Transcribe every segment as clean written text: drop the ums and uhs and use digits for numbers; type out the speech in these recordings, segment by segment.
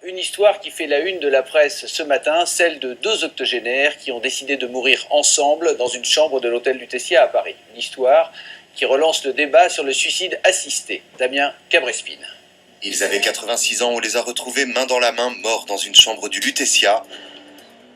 une histoire qui fait la une de la presse ce matin, celle de deux octogénaires qui ont décidé de mourir ensemble dans une chambre de l'hôtel Lutetia à Paris. Une histoire qui relance le débat sur le suicide assisté. Damien Cabrespine. Ils avaient 86 ans, on les a retrouvés main dans la main, morts dans une chambre du Lutetia.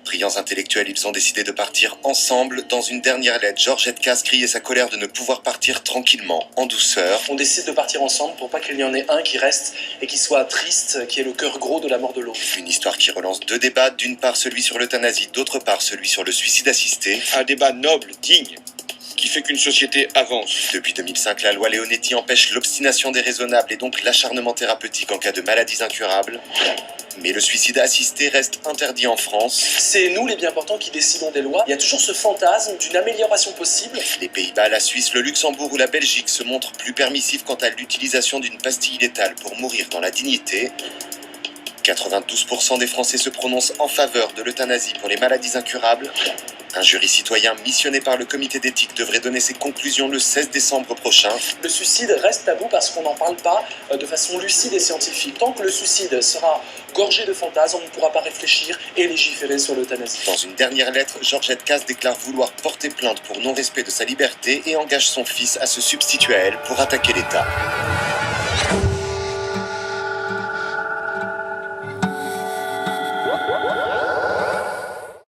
Brillants intellectuels, ils ont décidé de partir ensemble. Dans une dernière lettre, Georgette Casse criait sa colère de ne pouvoir partir tranquillement, en douceur. On décide de partir ensemble pour pas qu'il y en ait un qui reste et qui soit triste, qui ait le cœur gros de la mort de l'autre. Une histoire qui relance deux débats, d'une part celui sur l'euthanasie, d'autre part celui sur le suicide assisté. Un débat noble, digne, qui fait qu'une société avance. Depuis 2005, la loi Leonetti empêche l'obstination déraisonnable et donc l'acharnement thérapeutique en cas de maladies incurables. Mais le suicide assisté reste interdit en France. C'est nous les bien portants qui décidons des lois. Il y a toujours ce fantasme d'une amélioration possible. Les Pays-Bas, la Suisse, le Luxembourg ou la Belgique se montrent plus permissifs quant à l'utilisation d'une pastille létale pour mourir dans la dignité. 92% des Français se prononcent en faveur de l'euthanasie pour les maladies incurables. Un jury citoyen missionné par le comité d'éthique devrait donner ses conclusions le 16 décembre prochain. Le suicide reste tabou parce qu'on n'en parle pas de façon lucide et scientifique. Tant que le suicide sera gorgé de fantasmes, on ne pourra pas réfléchir et légiférer sur l'euthanasie. Dans une dernière lettre, Georgette Casse déclare vouloir porter plainte pour non-respect de sa liberté et engage son fils à se substituer à elle pour attaquer l'État.